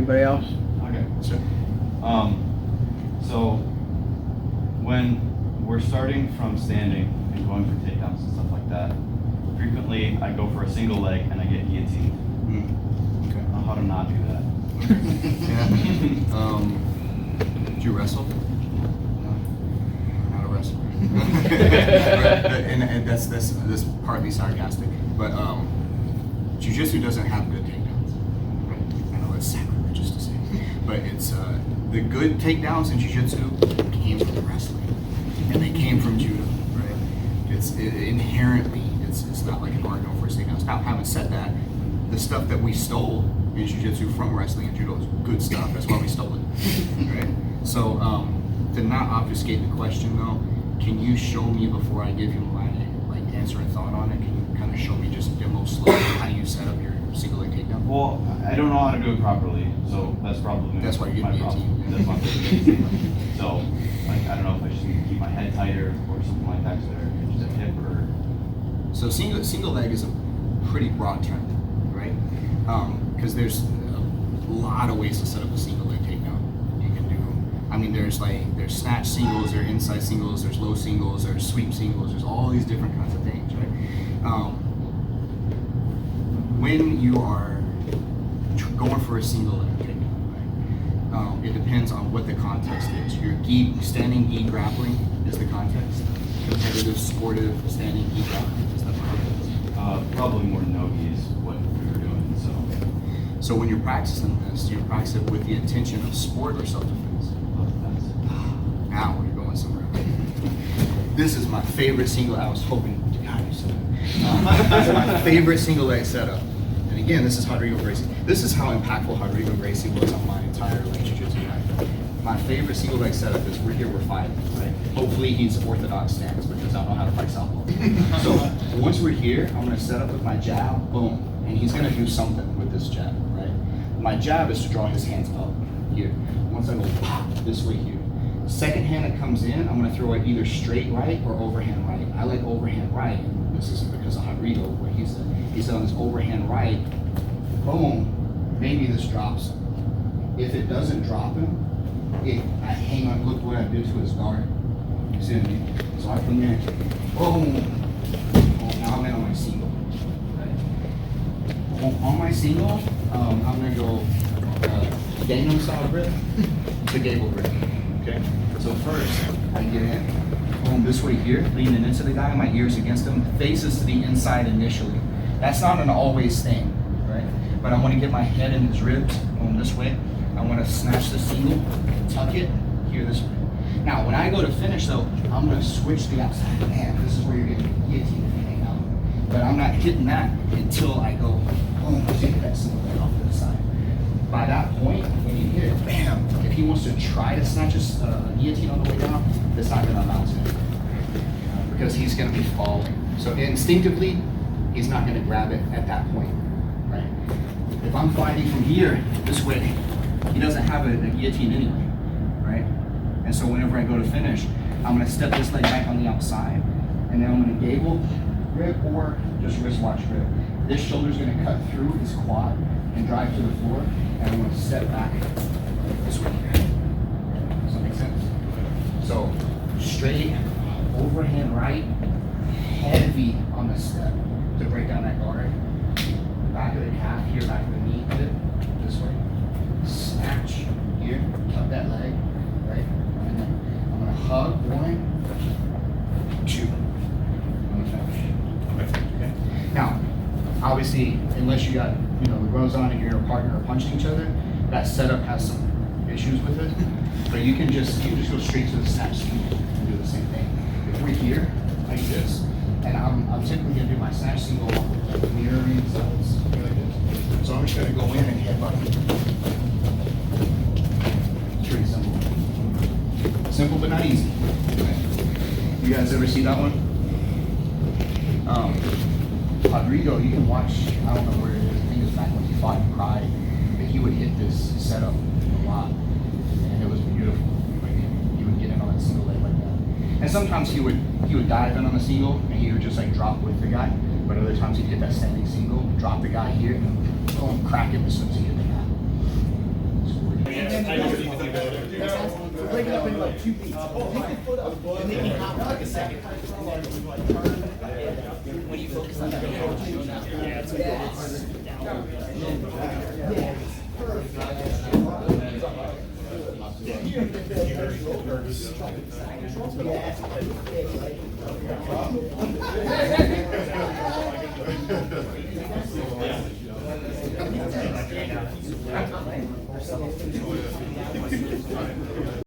Anybody else? Okay. Sure. So when we're starting from standing and going for takedowns and stuff like that, frequently I go for a single leg and I get guillotined. Okay. I don't know how to not do that. Yeah. Do you wrestle? No. Not a wrestler. and that's partly sarcastic, but jiu-jitsu doesn't have good takedowns. Right? I know it's sacrilegious to say, but it's the good takedowns in jiu-jitsu came from wrestling, and they came from judo. Right? Inherently it's not like an art going for takedowns. Now, having said that, the stuff that we stole in jiu-jitsu from wrestling and judo is good stuff. That's why we stole it. Right? So to not obfuscate the question though, can you show me before I give you my answer and thought on it? Can you kind of show me just demo slowly how you set up your single leg takedown? Well, I don't know how to do it properly, so that's probably that's why you're my getting problem. That's my problem. So, like, I don't know if I just need to keep my head tighter or something like that, because they're just a hip or. So single leg is a pretty broad term, right? Because there's a lot of ways to set up a single leg takedown. You can do. I mean, there's snatch singles, there's inside singles, there's low singles, there's sweep singles, there's all these different kinds of things, right? When you are going for a single leg takedown, right? It depends on what the context is. Your standing gi grappling is the context. Competitive, sportive, standing gi grappling is the context. Probably more no-gi is what we were doing, so. So when you're practicing this, you practice it with the intention of sport or self-defense? Now you're going somewhere. This is my favorite single. I was hoping God you said that. This is my favorite single leg setup. And again, this is Rodrigo Gracie. This is how impactful Rodrigo Gracie was on my entire jiu-jitsu life. My favorite single leg setup is we're fighting, right? Hopefully he's orthodox stance because I don't know how to fight southpaw. So once we're here, I'm gonna set up with my jab, boom, and he's gonna do something with this jab, right? My jab is to draw his hands up here. Once I go pop this way here. Second hand that comes in, I'm gonna throw it either straight right or overhand right. I like overhand right, and this isn't because of Rodrigo, what he said. He said on his overhand right, boom, maybe this drops him. If it doesn't drop him, I hang on, look what I did to his guard. You see what I mean? So I come in, boom, now I'm in on my single. Right? On my single, I'm gonna go Gangnam style grip to gable grip. Okay? So first, I get in, boom, this way here, leaning into the guy, my ears against him, faces to the inside initially. That's not an always thing, right? But I want to get my head in his ribs, boom, this way. I want to snatch the single, tuck it, here this way. Now, when I go to finish though, I'm going to switch the outside. Man, this is where you're getting guillotined and hang out. But I'm not hitting that until I go, boom, see that single leg off to the side. By that point, when you hit it, bam, if he wants to try to snatch a guillotine on the way down, that's not going to amount to anything. Because he's going to be falling. So instinctively, he's not going to grab it at that point, right? If I'm fighting from here, this way, he doesn't have a guillotine anyway, right? And so whenever I go to finish, I'm gonna step this leg back on the outside, and then I'm gonna gable grip or just wristwatch grip. This shoulder's gonna cut through his quad and drive to the floor, and I'm gonna step back this way. Does that make sense? So straight, overhand right, heavy on the step to break down that guard. Back of the calf here, back of the knee, hit this way. Snatch here, cut that leg, right? And then I'm gonna hug, 1, 2. I'm gonna finish. Okay. Now, obviously, unless you got, the gloves on and you're a partner or punching each other, that setup has some issues with it. But you can just go straight to the snatch and do the same thing. If we're here, like this, and I'm typically gonna do my snatch single mirroring sides, like this. So I'm just gonna go in and headbutt. It's pretty simple. Simple but not easy. Okay. You guys ever see that one? Rodrigo, you can watch, I don't know where it is, I think it was back when he fought in Pride, but he would hit this setup a lot, and it was beautiful. Like, he would get in on that single leg like that. And sometimes he would dive in on the single, and he would just like drop with the guy, but other times he'd hit that standing single, drop the guy here, and then go and crack him as soon as he hit the mat. break it up into like 2 beats. Pick your foot up, and then you hop for like a second. When you focus on that, yeah, it's